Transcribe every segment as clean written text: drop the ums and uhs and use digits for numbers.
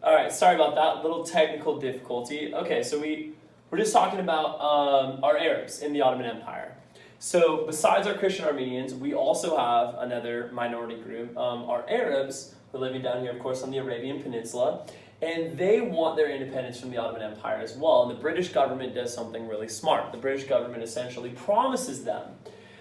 All right, sorry about that little technical difficulty. Okay, so we're just talking about our Arabs in the Ottoman Empire. So besides our Christian Armenians, we also have another minority group, our Arabs, who are living down here, of course, on the Arabian Peninsula, and they want their independence from the Ottoman Empire as well. And the British government does something really smart. The British government essentially promises them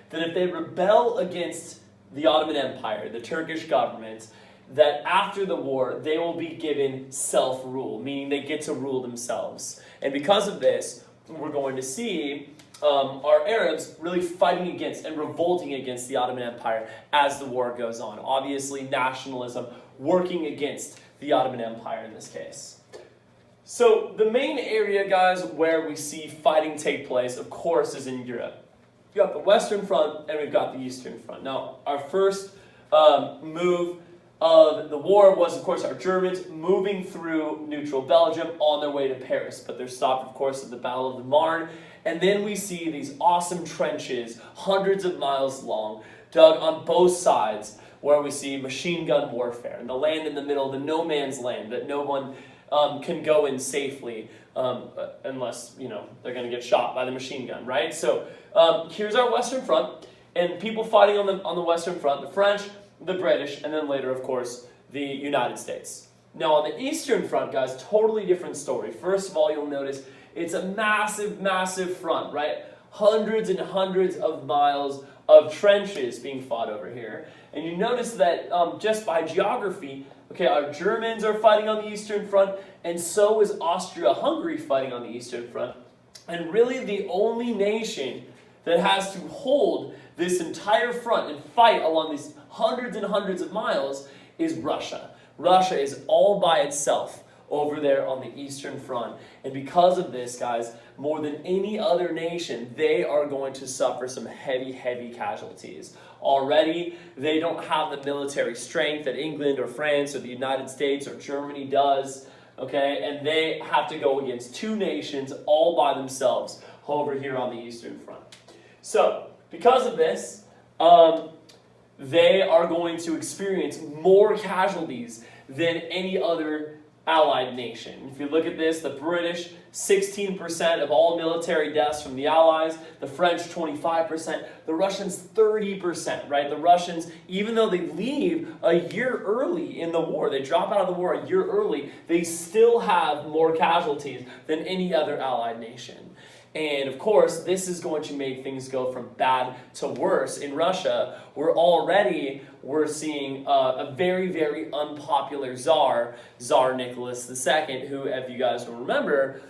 that if they rebel against the Ottoman Empire, the Turkish government, that after the war, they will be given self-rule, meaning they get to rule themselves. And because of this, we're going to see our Arabs really fighting against and revolting against the Ottoman Empire as the war goes on. Obviously, nationalism working against the Ottoman Empire in this case. So the main area, guys, where we see fighting take place, of course, is in Europe. You've got the Western Front and we've got the Eastern Front. Now, our first move of the war was, of course, our Germans moving through neutral Belgium on their way to Paris. But they're stopped, of course, at the Battle of the Marne. And then we see these awesome trenches, hundreds of miles long, dug on both sides, where we see machine gun warfare. And the land in the middle, the no man's land, that no one can go in safely unless, they're going to get shot by the machine gun, right? So here's our Western Front, and people fighting on the Western Front, the French, the British, and then later, of course, the United States. Now, on the Eastern Front, guys, totally different story. First of all, you'll notice it's a massive, massive front, right? Hundreds and hundreds of miles of trenches being fought over here. And you notice that just by geography, okay, our Germans are fighting on the Eastern Front, and so is Austria-Hungary fighting on the Eastern Front. And really the only nation that has to hold this entire front and fight along these hundreds and hundreds of miles is Russia. Russia is all by itself over there on the Eastern Front. And because of this, guys, more than any other nation, they are going to suffer some heavy, heavy casualties. Already, they don't have the military strength that England or France or the United States or Germany does, okay? And they have to go against two nations all by themselves over here on the Eastern Front. So, because of this, they are going to experience more casualties than any other allied nation. If you look at this, the British, 16% of all military deaths from the Allies, the French, 25%, the Russians, 30%, right? The Russians, even though they leave a year early in the war, they drop out of the war a year early, they still have more casualties than any other allied nation. And of course, this is going to make things go from bad to worse. In Russia, we're seeing a very, very unpopular Tsar Nicholas II, who, if you guys will remember,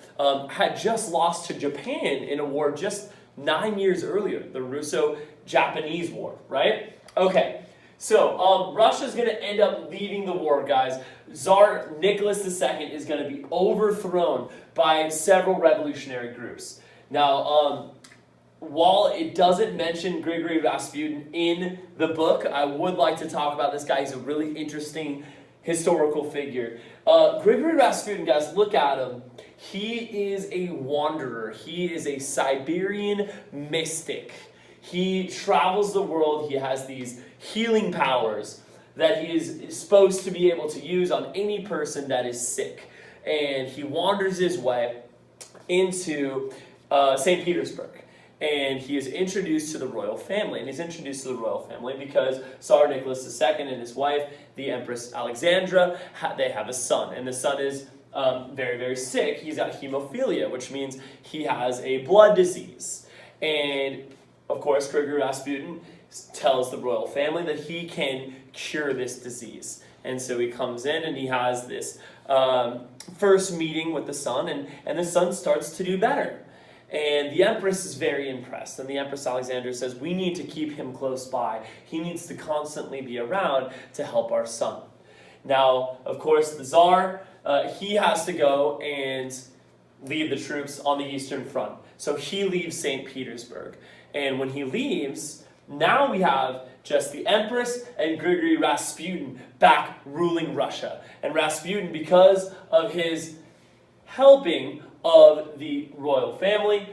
had just lost to Japan in a war just 9 years earlier, the Russo-Japanese War, right? Okay, so Russia's going to end up leading the war, guys. Tsar Nicholas II is going to be overthrown by several revolutionary groups. Now, while it doesn't mention Grigory Rasputin in the book, I would like to talk about this guy. He's a really interesting historical figure. Grigory Rasputin, guys, look at him. He is a wanderer. He is a Siberian mystic. He travels the world. He has these healing powers that he is supposed to be able to use on any person that is sick. And he wanders his way into St. Petersburg. And he is introduced to the royal family. And he's introduced to the royal family because Tsar Nicholas II and his wife, the Empress Alexandra, they have a son. And the son is very, very sick. He's got hemophilia, which means he has a blood disease. And, of course, Grigory Rasputin tells the royal family that he can cure this disease. And so he comes in and he has this first meeting with the son, and the son starts to do better. And the Empress is very impressed. And the Empress Alexandra says, we need to keep him close by. He needs to constantly be around to help our son. Now, of course, the Tsar, he has to go and lead the troops on the Eastern Front. So he leaves St. Petersburg. And when he leaves, now we have just the Empress and Grigory Rasputin back ruling Russia. And Rasputin, because of his helping of the royal family,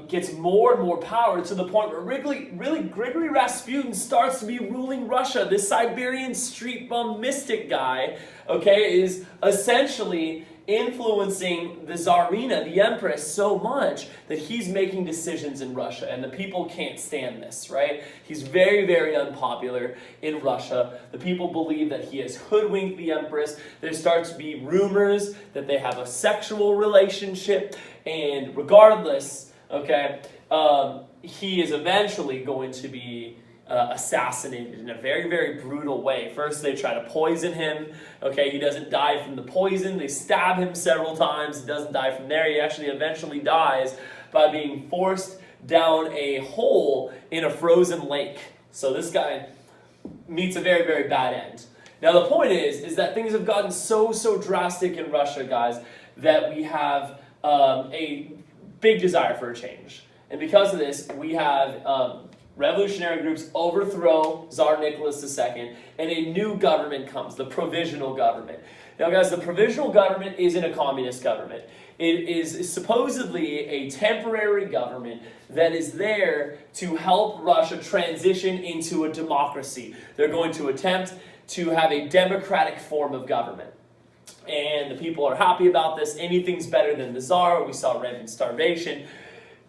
gets more and more power to the point where Grigory Rasputin starts to be ruling Russia. This Siberian street bum mystic guy, okay, is essentially influencing the Tsarina, the Empress, so much that he's making decisions in Russia, and the people can't stand this, right? He's very, very unpopular in Russia. The people believe that he has hoodwinked the Empress. There starts to be rumors that they have a sexual relationship, and regardless, okay, he is eventually going to be assassinated in a very, very brutal way. First, they try to poison him. Okay, he doesn't die from the poison. They stab him several times. He doesn't die from there. He actually eventually dies by being forced down a hole in a frozen lake. So this guy meets a very, very bad end. Now, the point is that things have gotten so drastic in Russia, guys, that we have a big desire for a change. And because of this, we have revolutionary groups overthrow Tsar Nicholas II, and a new government comes, the provisional government. Now, guys, the provisional government isn't a communist government. It is supposedly a temporary government that is there to help Russia transition into a democracy. They're going to attempt to have a democratic form of government. And the people are happy about this. Anything's better than the Tsar. We saw rampant starvation.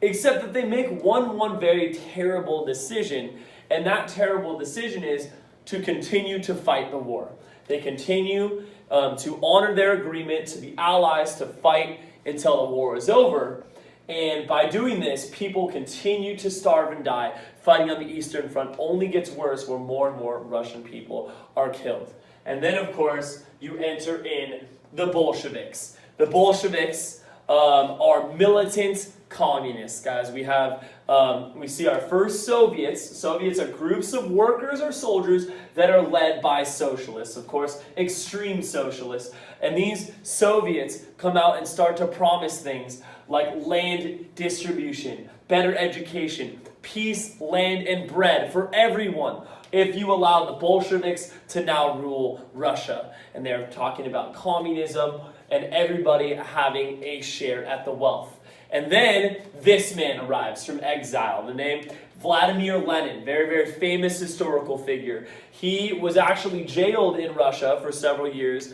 Except that they make one very terrible decision, and that terrible decision is to continue to fight the war. They continue to honor their agreement to the Allies to fight until the war is over, and by doing this, people continue to starve and die. Fighting on the Eastern Front only gets worse where more and more Russian people are killed. And then, of course, you enter in the Bolsheviks. The Bolsheviks are militant communists, guys. We see our first Soviets. Soviets are groups of workers or soldiers that are led by socialists, of course, extreme socialists. And these Soviets come out and start to promise things like land distribution, better education, peace, land, and bread for everyone if you allow the Bolsheviks to now rule Russia. And they're talking about communism and everybody having a share at the wealth. And then this man arrives from exile, the name Vladimir Lenin, very, very famous historical figure. He was actually jailed in Russia for several years,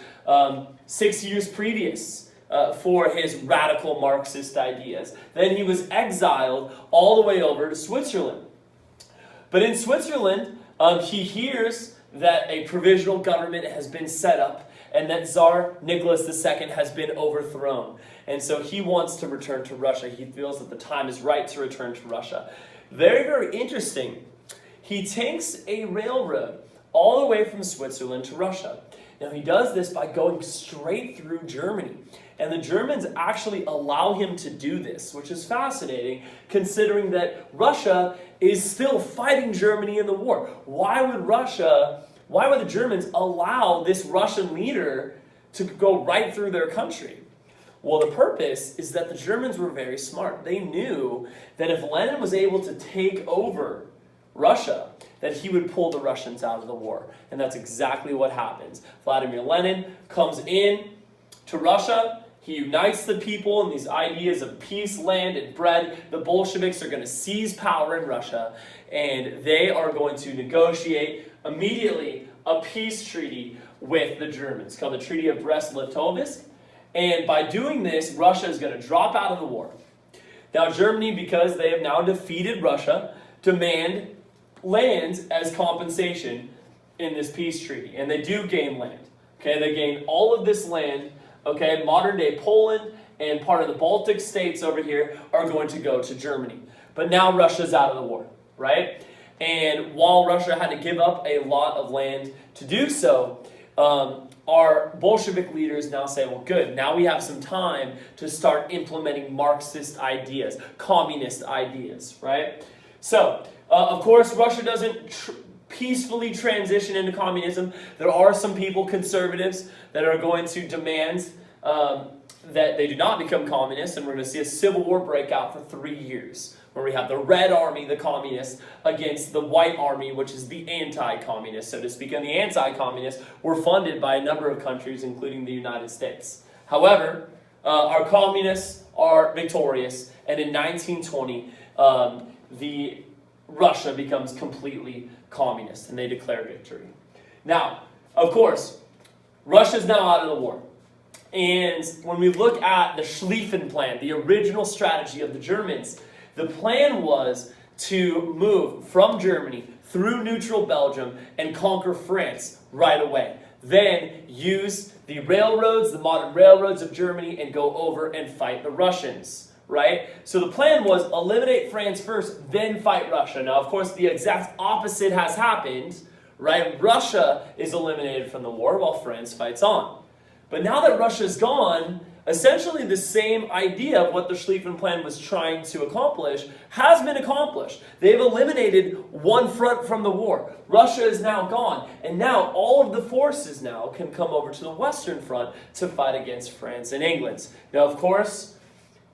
6 years previous, for his radical Marxist ideas. Then he was exiled all the way over to Switzerland. But in Switzerland, he hears that a provisional government has been set up and that Tsar Nicholas II has been overthrown. And so he wants to return to Russia. He feels that the time is right to return to Russia. Very, very interesting. He takes a railroad all the way from Switzerland to Russia. Now, he does this by going straight through Germany. And the Germans actually allow him to do this, which is fascinating, considering that Russia is still fighting Germany in the war. Why would the Germans allow this Russian leader to go right through their country? Well, the purpose is that the Germans were very smart. They knew that if Lenin was able to take over Russia, that he would pull the Russians out of the war. And that's exactly what happens. Vladimir Lenin comes in to Russia. He unites the people in these ideas of peace, land, and bread. The Bolsheviks are going to seize power in Russia, and they are going to negotiate immediately a peace treaty with the Germans called the Treaty of Brest-Litovsk. And by doing this, Russia is going to drop out of the war. Now, Germany, because they have now defeated Russia, demand land as compensation in this peace treaty. And they do gain land. Okay, they gain all of this land. Okay, modern-day Poland and part of the Baltic states over here are going to go to Germany. But now Russia's out of the war, right? And while Russia had to give up a lot of land to do so, our Bolshevik leaders now say, well, good, now we have some time to start implementing Marxist ideas, communist ideas, right? So, of course, Russia doesn't peacefully transition into communism. There are some people, conservatives, that are going to demand that they do not become communists, and we're going to see a civil war break out for 3 years, where we have the Red Army, the communists, against the White Army, which is the anti-communist, so to speak. And the anti-communists were funded by a number of countries, including the United States. However, our communists are victorious, and in 1920, the Russia becomes completely communist, and they declare victory. Now, of course, Russia's now out of the war. And when we look at the Schlieffen Plan, the original strategy of the Germans, the plan was to move from Germany through neutral Belgium and conquer France right away. Then use the railroads, the modern railroads of Germany, and go over and fight the Russians, right? So the plan was eliminate France first, then fight Russia. Now, of course, the exact opposite has happened, right? Russia is eliminated from the war while France fights on. But now that Russia's gone, essentially the same idea of what the Schlieffen Plan was trying to accomplish has been accomplished. They've eliminated one front from the war. Russia is now gone. And now all of the forces now can come over to the Western Front to fight against France and England. Now, of course,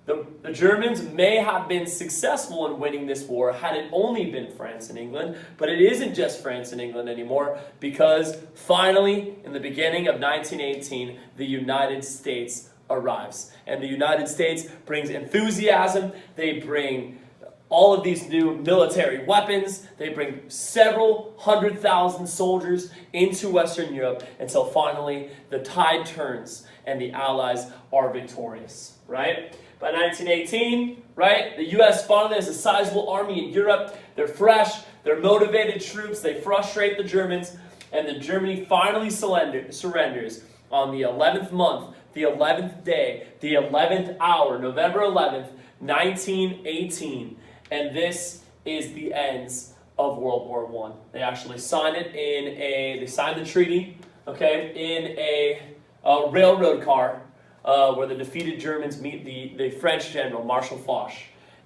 the Germans may have been successful in winning this war had it only been France and England, but it isn't just France and England anymore, because finally, in the beginning of 1918, the United States arrives. And the United States brings enthusiasm, they bring all of these new military weapons, they bring several 100,000 soldiers into Western Europe until finally the tide turns and the Allies are victorious, right? By 1918, right, the U.S. finally has a sizable army in Europe. They're fresh, they're motivated troops, they frustrate the Germans, and then Germany finally surrenders on the 11th month, the 11th day, the 11th hour, November 11th, 1918. And this is the ends of World War I. They actually signed it they signed the treaty, okay, in a railroad car, where the defeated Germans meet the French general, Marshal Foch.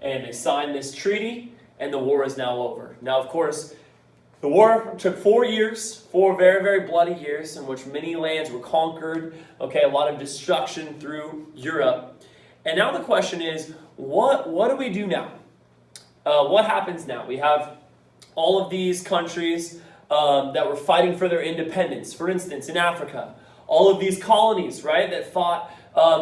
And they sign this treaty, and the war is now over. Now, of course, the war took 4 years, 4 very, very bloody years, in which many lands were conquered, okay, a lot of destruction through Europe. And now the question is, what do we do now? What happens now? We have all of these countries that were fighting for their independence. For instance, in Africa, all of these colonies, right, that fought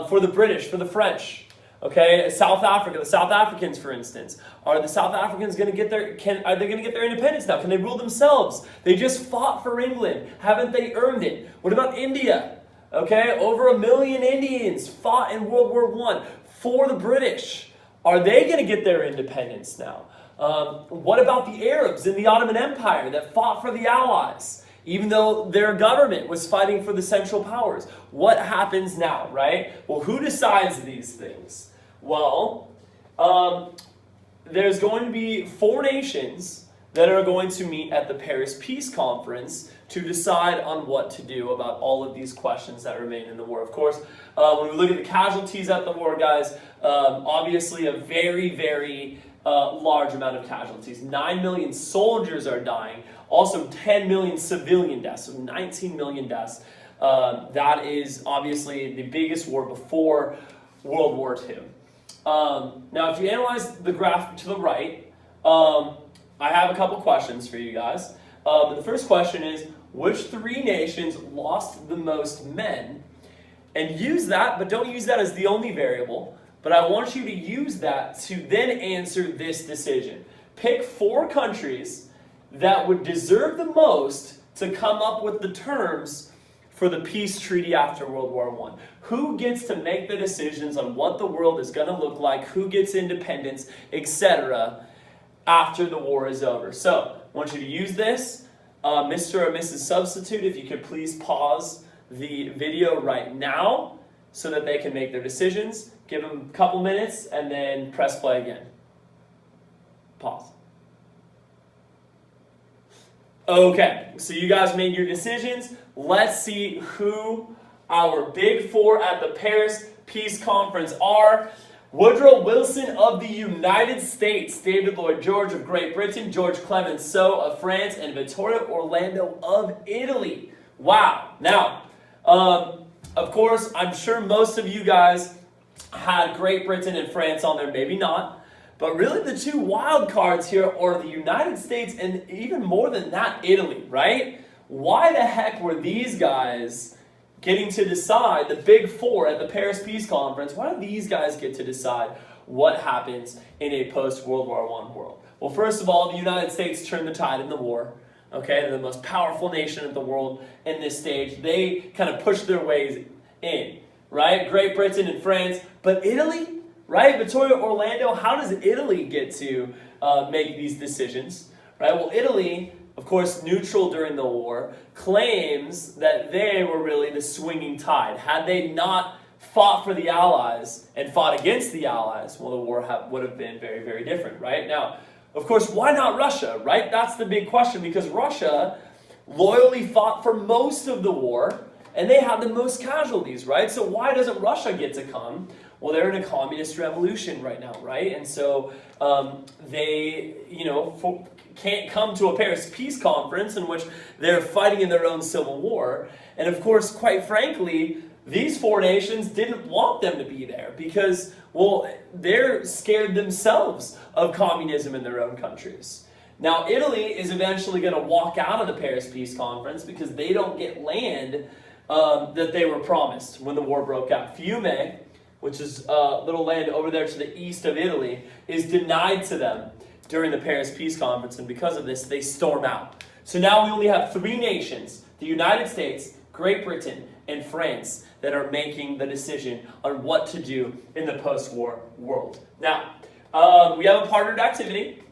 for the British, for the French. Okay, South Africa, the South Africans, for instance. Are the South Africans going to get are they going to get their independence now? Can they rule themselves? They just fought for England. Haven't they earned it? What about India? Okay, over 1 million Indians fought in World War I for the British. Are they going to get their independence now? What about the Arabs in the Ottoman Empire that fought for the Allies, even though their government was fighting for the Central Powers? What happens now, right? Well, who decides these things? Well, there's going to be 4 nations that are going to meet at the Paris Peace Conference to decide on what to do about all of these questions that remain in the war. Of course, when we look at the casualties at the war, guys, obviously a very, very large amount of casualties. 9 million soldiers are dying. Also 10 million civilian deaths, so 19 million deaths. That is obviously the biggest war before World War II. Now, if you analyze the graph to the right, I have a couple questions for you guys. The first question is, which 3 nations lost the most men? And use that, but don't use that as the only variable. But I want you to use that to then answer this decision. Pick 4 countries that would deserve the most to come up with the terms for the peace treaty after World War I. Who gets to make the decisions on what the world is going to look like, who gets independence, etc., after the war is over? So, I want you to use this. Mr. or Mrs. Substitute, if you could please pause the video right now so that they can make their decisions. Give them a couple minutes and then press play again. Pause. Okay, so you guys made your decisions. Let's see who our big 4 at the Paris Peace Conference are. Woodrow Wilson of the United States, David Lloyd George of Great Britain, George Clemenceau of France, and Vittorio Orlando of Italy. Wow. Now, of course, I'm sure most of you guys had Great Britain and France on there, maybe not. But really the 2 wild cards here are the United States and even more than that, Italy, right? Why the heck were these guys getting to decide, the big four at the Paris Peace Conference, why do these guys get to decide what happens in a post-World War I world? Well, first of all, the United States turned the tide in the war. Okay, they're the most powerful nation in the world in this stage. They kind of pushed their ways in, right? Great Britain and France, but Italy, right? Vittorio Orlando, how does Italy get to make these decisions, right? Well, Italy, of course, neutral during the war, claims that they were really the swinging tide. Had they not fought for the Allies and fought against the Allies, well, the war would have been very, very different, right? Now, of course, why not Russia, right? That's the big question, because Russia loyally fought for most of the war, and they had the most casualties, right? So why doesn't Russia get to come? Well, they're in a communist revolution right now, right? And so they, can't come to a Paris Peace Conference in which they're fighting in their own civil war. And of course, quite frankly, these four nations didn't want them to be there because, well, they're scared themselves of communism in their own countries. Now, Italy is eventually going to walk out of the Paris Peace Conference because they don't get land that they were promised when the war broke out. Fiume, which is a little land over there to the east of Italy, is denied to them during the Paris Peace Conference, and because of this, they storm out. So now we only have three nations, the United States, Great Britain, and France, that are making the decision on what to do in the post-war world. Now, we have a partnered activity,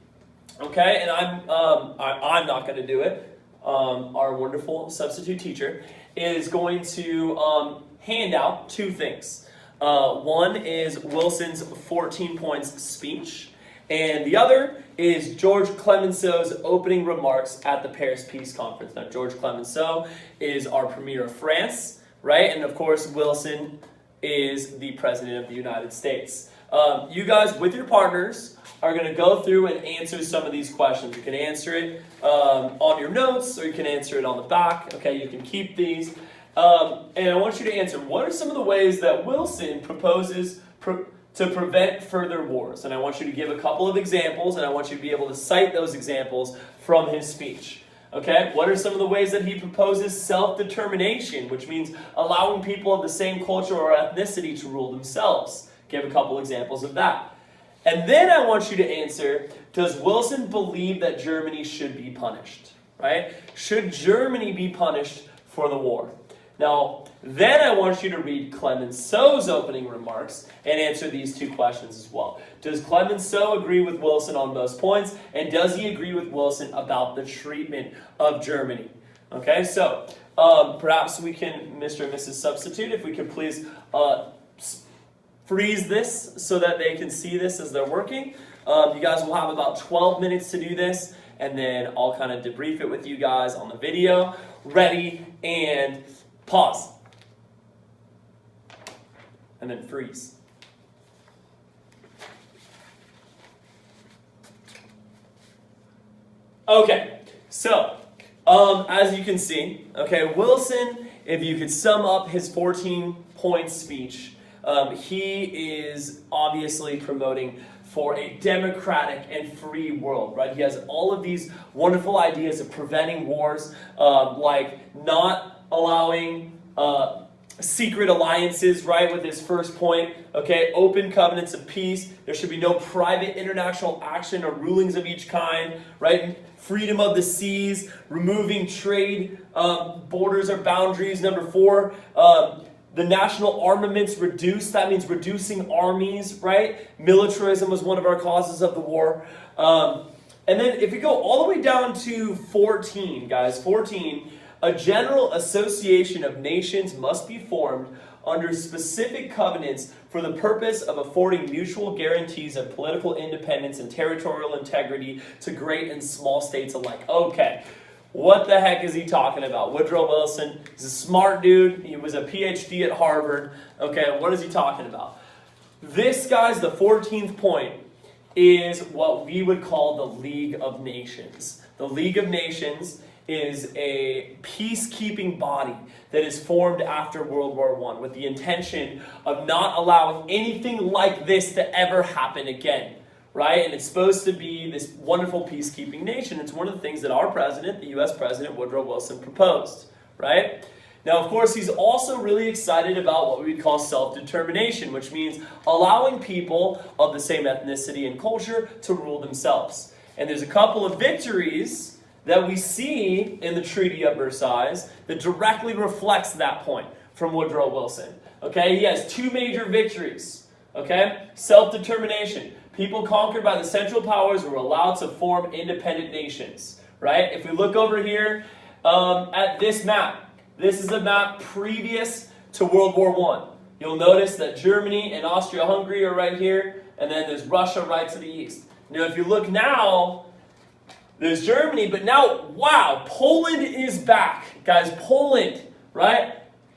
okay, and I'm not going to do it. Our wonderful substitute teacher is going to hand out two things. One is Wilson's 14 points speech, and the other is George Clemenceau's opening remarks at the Paris Peace Conference. Now, George Clemenceau is our Premier of France, right? And of course, Wilson is the President of the United States. You guys, with your partners, are going to go through and answer some of these questions. You can answer it on your notes, or you can answer it on the back. Okay, you can keep these. And I want you to answer, what are some of the ways that Wilson proposes to prevent further wars? And I want you to give a couple of examples, and I want you to be able to cite those examples from his speech. Okay, what are some of the ways that he proposes self-determination, which means allowing people of the same culture or ethnicity to rule themselves? Give a couple examples of that. And then I want you to answer, does Wilson believe that Germany should be punished? Right? Should Germany be punished for the war? Now, then I want you to read Clemenceau's opening remarks and answer these two questions as well. Does Clemenceau agree with Wilson on most points? And does he agree with Wilson about the treatment of Germany? Okay, so perhaps we can, Mr. and Mrs. Substitute, if we could please freeze this so that they can see this as they're working. You guys will have about 12 minutes to do this, and then I'll kind of debrief it with you guys on the video. Ready, and pause. And then freeze. Okay, so as you can see, okay, Wilson, if you could sum up his 14-point speech, he is obviously promoting for a democratic and free world, right? He has all of these wonderful ideas of preventing wars, like not allowing secret alliances, right, with his first point, okay, open covenants of peace. There should be no private international action or rulings of each kind, right? Freedom of the seas, removing trade borders or boundaries. Number 4, the national armaments reduced. That means reducing armies, right? Militarism was one of our causes of the war. And then if you go all the way down to 14, guys, 14, a general association of nations must be formed under specific covenants for the purpose of affording mutual guarantees of political independence and territorial integrity to great and small states alike. Okay, what the heck is he talking about? Woodrow Wilson, he's a smart dude. He was a PhD at Harvard. Okay, what is he talking about? This, guys, the 14th point, is what we would call the League of Nations. The League of Nations is a peacekeeping body that is formed after World War I with the intention of not allowing anything like this to ever happen again, right? And it's supposed to be this wonderful peacekeeping nation. It's one of the things that our president, the U.S. President Woodrow Wilson, proposed, right? Now, of course, he's also really excited about what we would call self-determination, which means allowing people of the same ethnicity and culture to rule themselves. And there's a couple of victories that we see in the Treaty of Versailles that directly reflects that point from Woodrow Wilson. Okay, he has two major victories. Okay, self-determination. People conquered by the Central Powers were allowed to form independent nations. Right? If we look over here at this map, this is a map previous to World War I. You'll notice that Germany and Austria-Hungary are right here, and then there's Russia right to the east. Now, if you look now, there's Germany, but now, wow, Poland is back. Guys, Poland, right,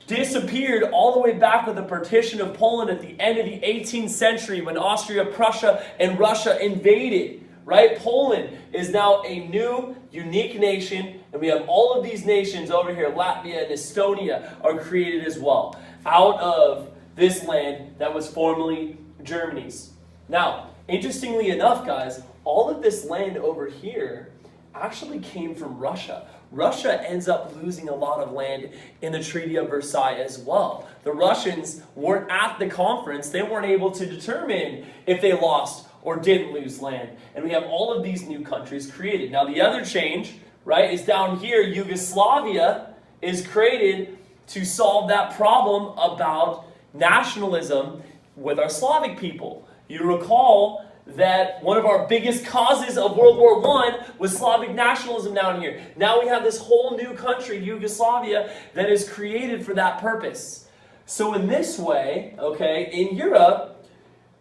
disappeared all the way back with the partition of Poland at the end of the 18th century when Austria, Prussia, and Russia invaded. Right? Poland is now a new, unique nation, and we have all of these nations over here, Latvia and Estonia, are created as well, out of this land that was formerly Germany's. Now, interestingly enough, guys, all of this land over here actually came from Russia. Russia ends up losing a lot of land in the Treaty of Versailles as well. The Russians weren't at the conference. They weren't able to determine if they lost or didn't lose land. And we have all of these new countries created. Now, the other change, right, is down here. Yugoslavia is created to solve that problem about nationalism with our Slavic people. You recall that one of our biggest causes of World War I was Slavic nationalism down here. Now we have this whole new country, Yugoslavia, that is created for that purpose. So in this way, okay, in Europe,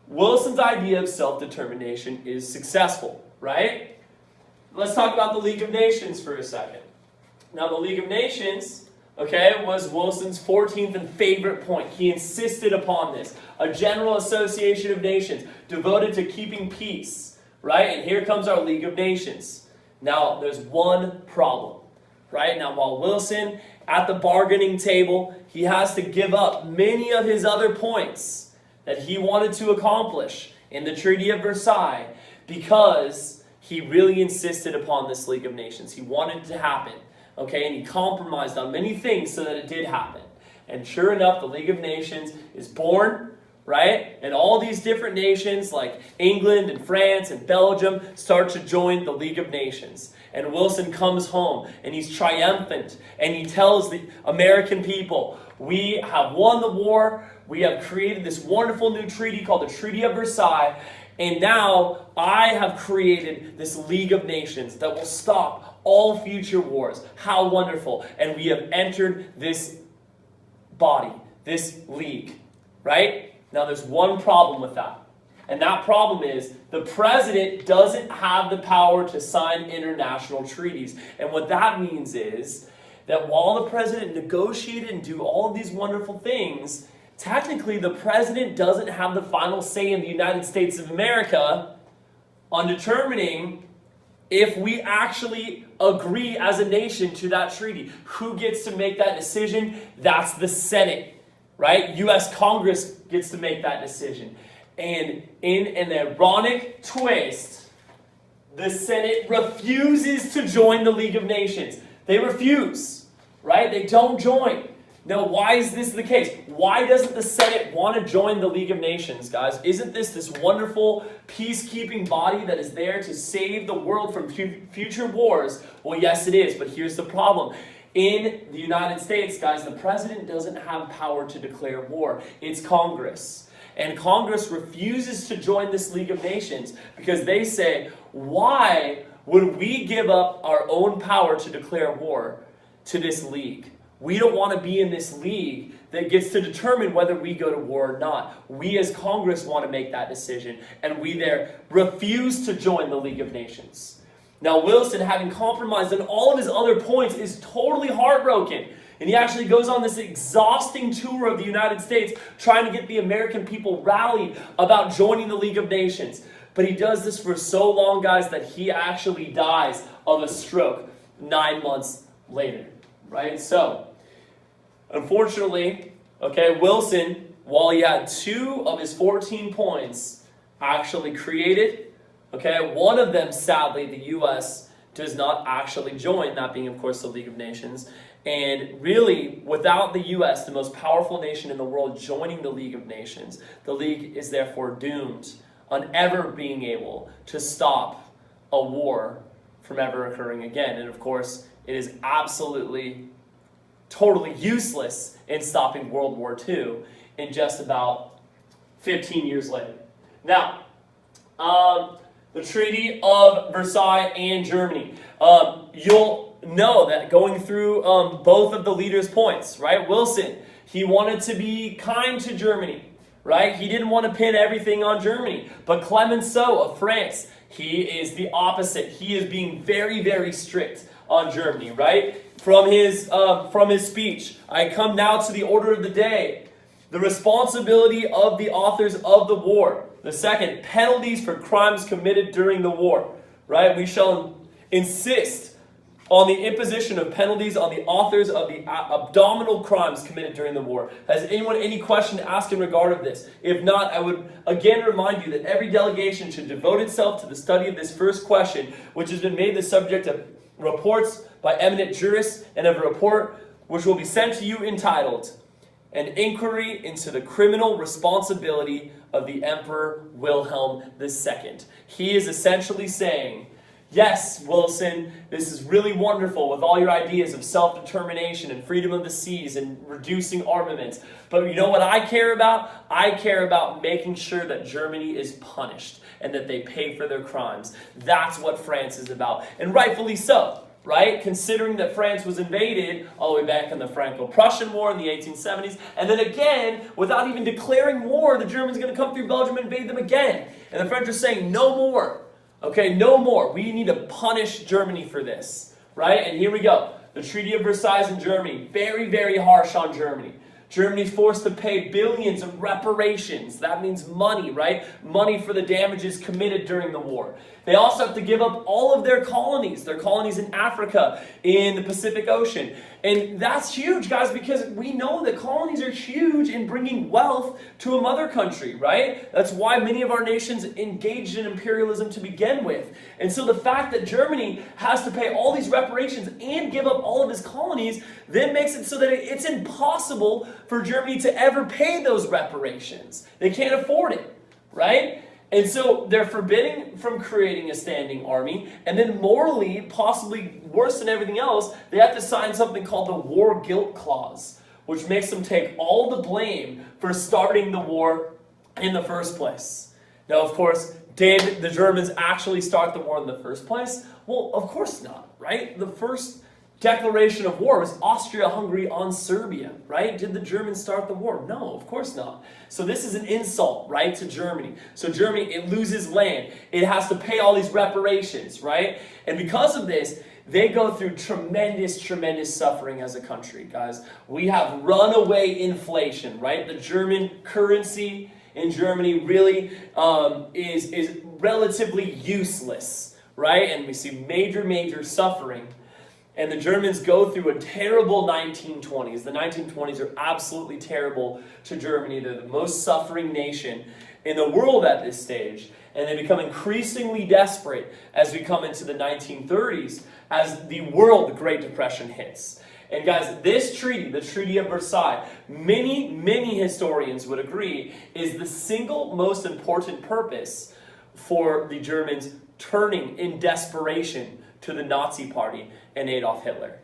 Wilson's idea of self-determination is successful, right? Let's talk about the League of Nations for a second. Now, the League of Nations, okay, was Wilson's 14th and favorite point. He insisted upon this. A general association of nations devoted to keeping peace, right? And here comes our League of Nations. Now, there's one problem, right? Now, while Wilson, at the bargaining table, he has to give up many of his other points that he wanted to accomplish in the Treaty of Versailles because he really insisted upon this League of Nations. He wanted it to happen, okay? And he compromised on many things so that it did happen. And sure enough, the League of Nations is born, right? And all these different nations like England and France and Belgium start to join the League of Nations. And Wilson comes home and he's triumphant and he tells the American people, we have won the war. We have created this wonderful new treaty called the Treaty of Versailles. And now I have created this League of Nations that will stop all future wars. How wonderful. And we have entered this body, this league, right? Now there's one problem with that. And that problem is the president doesn't have the power to sign international treaties. And what that means is that while the president negotiated and do all of these wonderful things, technically the president doesn't have the final say in the United States of America on determining if we actually agree as a nation to that treaty. Who gets to make that decision? That's the Senate, right? U.S. Congress gets to make that decision. And in an ironic twist, the Senate refuses to join the League of Nations. They refuse, right? They don't join. Now, why is this the case? Why doesn't the Senate want to join the League of Nations, guys? Isn't this wonderful peacekeeping body that is there to save the world from future wars? Well, yes, it is, but here's the problem. In the United States, guys, the president doesn't have power to declare war. It's Congress. And Congress refuses to join this League of Nations because they say, why would we give up our own power to declare war to this league? We don't want to be in this league that gets to determine whether we go to war or not. We as Congress want to make that decision, and we there refuse to join the League of Nations. Now, Wilson, having compromised on all of his other points, is totally heartbroken. And he actually goes on this exhausting tour of the United States trying to get the American people rallied about joining the League of Nations. But he does this for so long, guys, that he actually dies of a stroke 9 months later. Right? So, unfortunately, okay, Wilson, while he had 2 of his 14 points actually created, okay, one of them, sadly, the U.S. does not actually join, that being, of course, the League of Nations. And really, without the U.S., the most powerful nation in the world, joining the League of Nations, the League is therefore doomed on ever being able to stop a war from ever occurring again. And of course, it is absolutely, totally useless in stopping World War II in just about 15 years later. Now, the Treaty of Versailles and Germany. You'll know that going through both of the leaders' points, right? Wilson, he wanted to be kind to Germany, right? He didn't want to pin everything on Germany. But Clemenceau of France, he is the opposite. He is being very, very strict on Germany, right? From his speech, I come now to the order of the day. The responsibility of the authors of the war. The second, penalties for crimes committed during the war, right? We shall insist on the imposition of penalties on the authors of the abdominal crimes committed during the war. Has anyone any question to ask in regard of this? If not, I would again remind you that every delegation should devote itself to the study of this first question, which has been made the subject of reports by eminent jurists and of a report which will be sent to you entitled, An Inquiry into the Criminal Responsibility of the Emperor Wilhelm II. He is essentially saying, yes, Wilson, this is really wonderful with all your ideas of self-determination and freedom of the seas and reducing armaments. But you know what I care about? I care about making sure that Germany is punished and that they pay for their crimes. That's what France is about. And rightfully so, right? Considering that France was invaded all the way back in the Franco-Prussian War in the 1870s. And then again, without even declaring war, the Germans are going to come through Belgium and invade them again. And the French are saying, no more. Okay, no more. We need to punish Germany for this, right? And here we go. The Treaty of Versailles in Germany, very, very harsh on Germany. Germany's forced to pay billions of reparations. That means money, right? Money for the damages committed during the war. They also have to give up all of their colonies in Africa, in the Pacific Ocean. And that's huge, guys, because we know that colonies are huge in bringing wealth to a mother country, right? That's why many of our nations engaged in imperialism to begin with. And so the fact that Germany has to pay all these reparations and give up all of its colonies then makes it so that it's impossible for Germany to ever pay those reparations. They can't afford it, right? And so they're forbidding from creating a standing army, and then morally, possibly worse than everything else, they have to sign something called the War Guilt Clause, which makes them take all the blame for starting the war in the first place. Now, of course, did the Germans actually start the war in the first place? Well, of course not, right? The first declaration of war was Austria-Hungary on Serbia, right? Did the Germans start the war? No, of course not. So this is an insult, right, to Germany. So Germany, it loses land. It has to pay all these reparations, right? And because of this, they go through tremendous, tremendous suffering as a country, guys. We have runaway inflation, right? The German currency in Germany really is relatively useless, right? And we see major, major suffering. And the Germans go through a terrible 1920s. The 1920s are absolutely terrible to Germany. They're the most suffering nation in the world at this stage. And they become increasingly desperate as we come into the 1930s, as the Great Depression hits. And guys, this treaty, the Treaty of Versailles, many, many historians would agree, is the single most important purpose for the Germans turning in desperation to the Nazi Party and Adolf Hitler.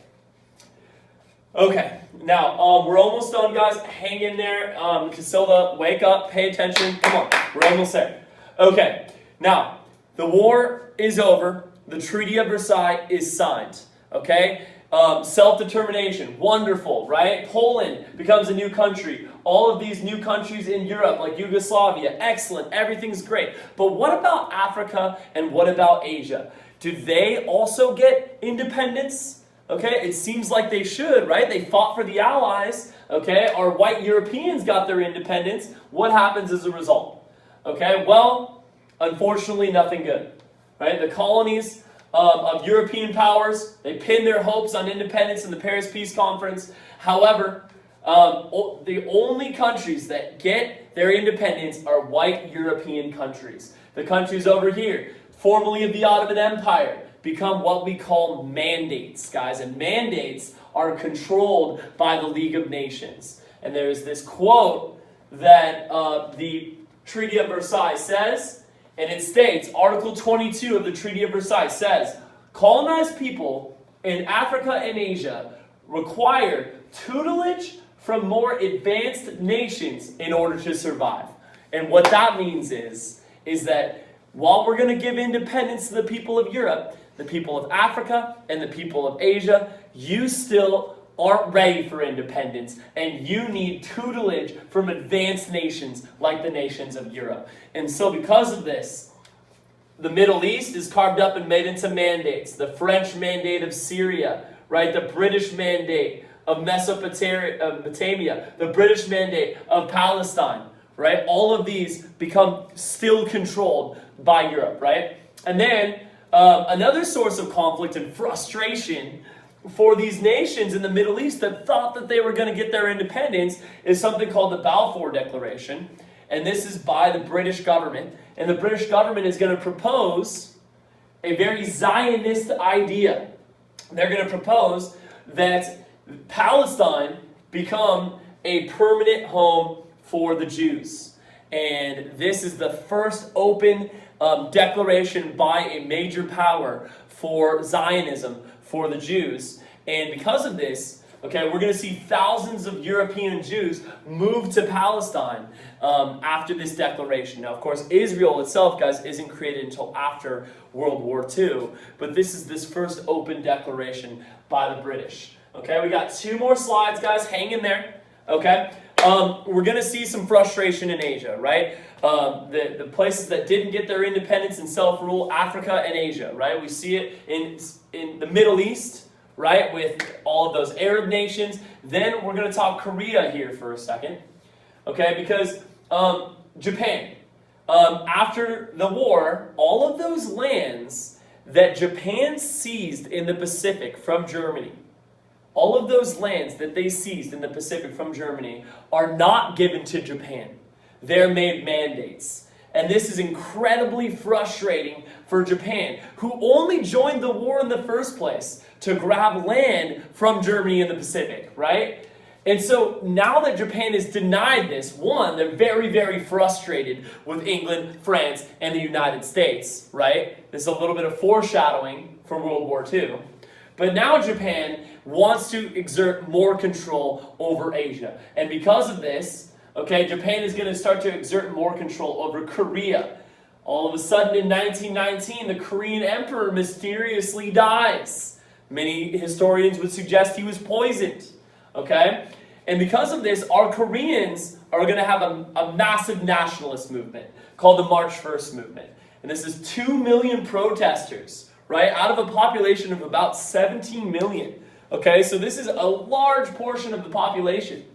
Okay, now we're almost done, guys. Hang in there. Casilda, wake up, pay attention. Come on, we're almost there. Okay, now the war is over. The Treaty of Versailles is signed. Okay, self-determination, wonderful, right? Poland becomes a new country. All of these new countries in Europe, like Yugoslavia, excellent. Everything's great. But what about Africa and what about Asia? Do they also get independence? Okay, it seems like they should, right? They fought for the Allies. Okay, our white Europeans got their independence. What happens as a result? Okay, well, unfortunately, nothing good. Right? The colonies of European powers, they pinned their hopes on independence in the Paris Peace Conference. However, the only countries that get their independence are white European countries. The countries over here, formerly of the Ottoman Empire, become what we call mandates, guys. And mandates are controlled by the League of Nations. And there's this quote that the Treaty of Versailles says, and it states, Article 22 of the Treaty of Versailles says, colonized people in Africa and Asia require tutelage from more advanced nations in order to survive. And what that means is that while we're going to give independence to the people of Europe, the people of Africa, and the people of Asia, you still aren't ready for independence, and you need tutelage from advanced nations like the nations of Europe. And so because of this, the Middle East is carved up and made into mandates. The French mandate of Syria, right? The British mandate of Mesopotamia, the British mandate of Palestine, right? All of these become still controlled by Europe, right? And then another source of conflict and frustration for these nations in the Middle East that thought that they were going to get their independence is something called the Balfour Declaration. And this is by the British government. And the British government is going to propose a very Zionist idea. They're going to propose that Palestine become a permanent home for the Jews. And this is the first open declaration by a major power for Zionism for the Jews. And because of this, okay, we're going to see thousands of European Jews move to Palestine after this declaration. Now, of course, Israel itself, guys, isn't created until after World War II. But this is this first open declaration by the British. Okay, we got 2 more slides, guys. Hang in there. Okay, we're going to see some frustration in Asia, right? The places that didn't get their independence and self-rule, Africa and Asia, right? We see it in the Middle East, right, with all of those Arab nations. Then we're going to talk Korea here for a second, okay? Because Japan, after the war, all of those lands that Japan seized in the Pacific from Germany, all of those lands that they seized in the Pacific from Germany are not given to Japan. They're made mandates. And this is incredibly frustrating for Japan, who only joined the war in the first place to grab land from Germany in the Pacific, right? And so now that Japan is denied this, one, they're very, very frustrated with England, France, and the United States, right? This is a little bit of foreshadowing for World War II. But now Japan wants to exert more control over Asia. And because of this, okay, Japan is going to start to exert more control over Korea. All of a sudden in 1919, the Korean emperor mysteriously dies. Many historians would suggest he was poisoned. Okay? And because of this, our Koreans are going to have a massive nationalist movement called the March 1st movement. And this is 2 million protesters, right? Out of a population of about 17 million. Okay, so this is a large portion of the population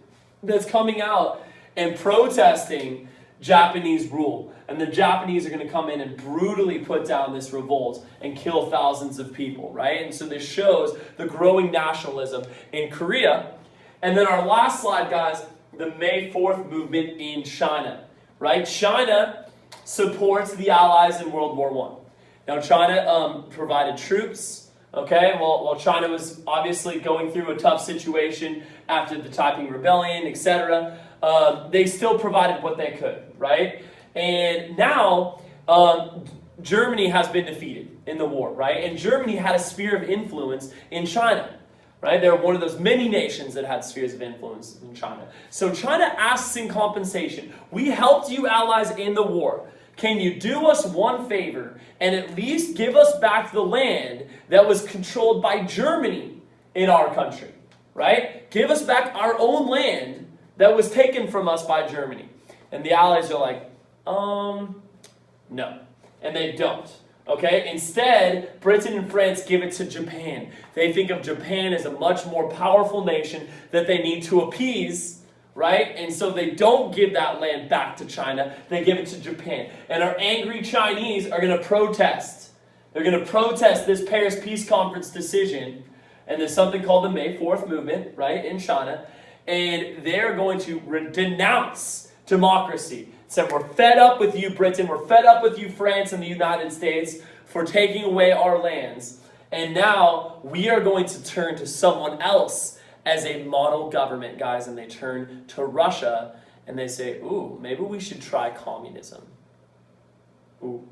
that's coming out and protesting Japanese rule. And the Japanese are going to come in and brutally put down this revolt and kill thousands of people, right? And so this shows the growing nationalism in Korea. And then our last slide, guys, the May 4th movement in China, right? China supports the Allies in World War I. Now, China provided troops. Okay, while China was obviously going through a tough situation after the Taiping Rebellion, etc., they still provided what they could, right? And now Germany has been defeated in the war, right? And Germany had a sphere of influence in China, right? They're one of those many nations that had spheres of influence in China. So China asks in compensation, we helped you allies in the war. Can you do us one favor and at least give us back the land that was controlled by Germany in our country, right? Give us back our own land that was taken from us by Germany. And the Allies are like, no. And they don't, okay? Instead, Britain and France give it to Japan. They think of Japan as a much more powerful nation that they need to appease, right? And so they don't give that land back to China. They give it to Japan. And our angry Chinese are going to protest. They're going to protest this Paris Peace Conference decision. And there's something called the May 4th movement, right, in China. And they're going to denounce democracy. Said, we're fed up with you, Britain. We're fed up with you, France and the United States, for taking away our lands. And now we are going to turn to someone else as a model government, guys, and they turn to Russia and they say, ooh, maybe we should try communism. Ooh,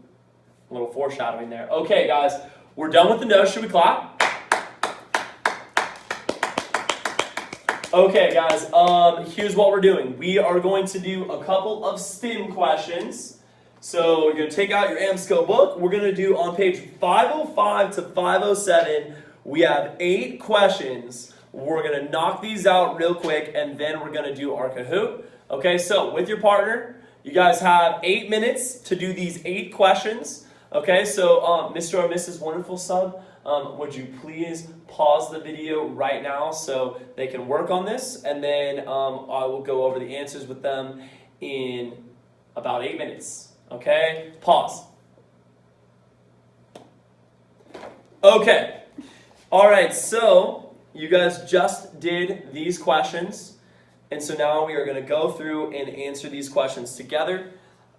a little foreshadowing there. Okay, guys, we're done with the notes. Should we clap? Okay, guys, here's what we're doing. We are going to do a couple of STEM questions. So you're going to take out your AMSCO book. We're going to do on page 505 to 507, we have 8 questions. We're going to knock these out real quick, and then we're going to do our Kahoot. Okay, so with your partner, you guys have 8 minutes to do these 8 questions. Okay, so Mr. or Mrs. Wonderful Sub, would you please pause the video right now so they can work on this, and then I will go over the answers with them in about 8 minutes. Okay, pause. Okay, all right, so you guys just did these questions, and so now we are going to go through and answer these questions together.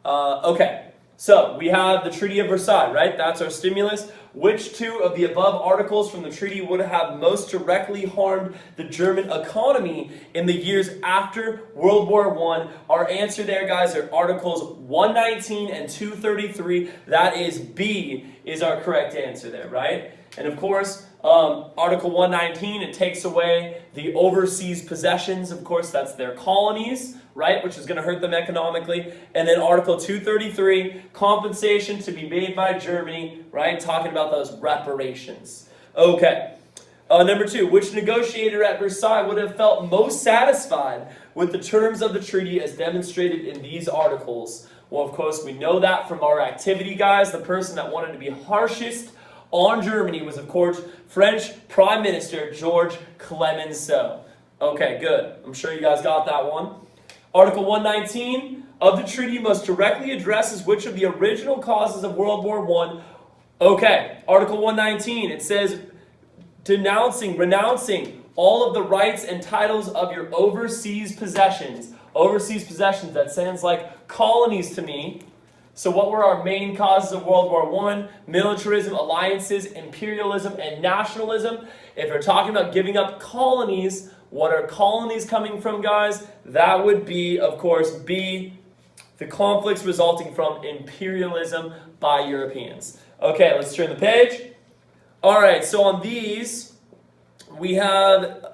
Okay, so we have the Treaty of Versailles, right? That's our stimulus. Which 2 of the above articles from the treaty would have most directly harmed the German economy in the years after World War I? Our answer there, guys, are Articles 119 and 233. That is B is our correct answer there, right? And of course, Article 119, it takes away the overseas possessions. Of course, that's their colonies, right, which is going to hurt them economically. And then Article 233, compensation to be made by Germany, right, talking about those reparations. Okay. Number 2, which negotiator at Versailles would have felt most satisfied with the terms of the treaty as demonstrated in these articles? Well, of course, we know that from our activity, guys. The person that wanted to be harshest on Germany was, of course, French Prime Minister Georges Clemenceau. Okay, good. I'm sure you guys got that one. Article 119 of the treaty most directly addresses which of the original causes of World War I. Okay, Article 119, it says renouncing all of the rights and titles of your overseas possessions. Overseas possessions, that sounds like colonies to me. So what were our main causes of World War I? Militarism, alliances, imperialism, and nationalism. If we're talking about giving up colonies, what are colonies coming from, guys? That would be, of course, B, the conflicts resulting from imperialism by Europeans. Okay, let's turn the page. All right, so on these, we have,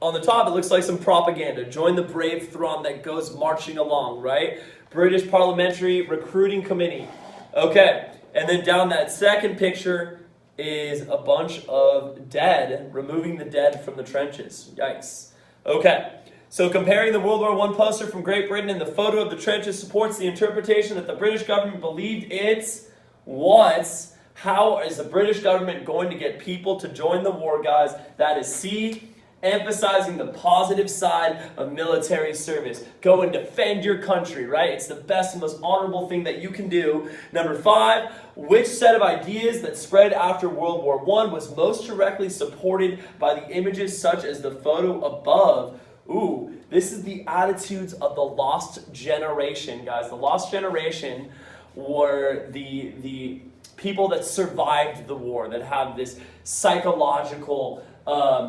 on the top, it looks like some propaganda. Join the brave throng that goes marching along, right? British Parliamentary Recruiting Committee. Okay, and then down that second picture is a bunch of dead, removing the dead from the trenches. Yikes. Okay, so comparing the World War I poster from Great Britain and the photo of the trenches supports the interpretation that the British government believed it's what? How is the British government going to get people to join the war, guys? That is C, emphasizing the positive side of military service. Go and defend your country, right? It's the best and most honorable thing that you can do. Number 5, which set of ideas that spread after World War I was most directly supported by the images such as the photo above? Ooh, this is the attitudes of the lost generation, guys. The lost generation were the people that survived the war, that have this psychological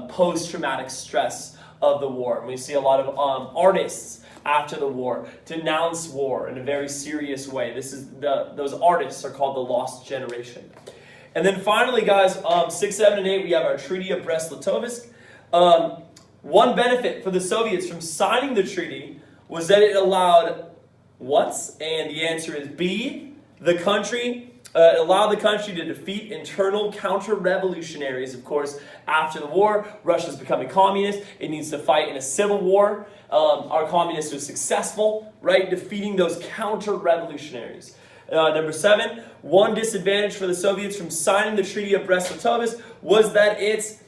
post-traumatic stress of the war. And we see a lot of artists after the war denounce war in a very serious way. Those artists are called the lost generation. And then finally, guys, 6, 7, and 8, we have our Treaty of Brest-Litovsk. One benefit for the Soviets from signing the treaty was that it allowed what? And the answer is B, allowed the country to defeat internal counter-revolutionaries. Of course, after the war, Russia's becoming communist. It needs to fight in a civil war. Our communists were successful, right, defeating those counter-revolutionaries. Number 7, one disadvantage for the Soviets from signing the Treaty of Brest-Litovsk was that it's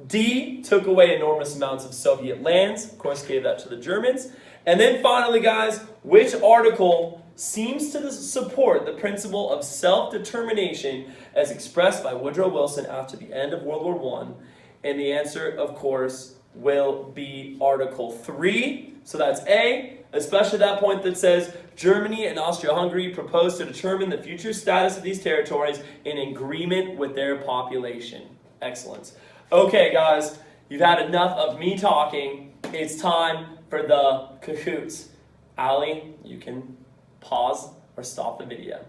D, took away enormous amounts of Soviet lands. Of course, gave that to the Germans. And then finally, guys, which article seems to support the principle of self-determination as expressed by Woodrow Wilson after the end of World War I? And the answer, of course, will be Article 3. So that's A, especially that point that says Germany and Austria-Hungary propose to determine the future status of these territories in agreement with their population. Excellent. Okay, guys, you've had enough of me talking. It's time for the Kahoots. Allie, you can pause or stop the video.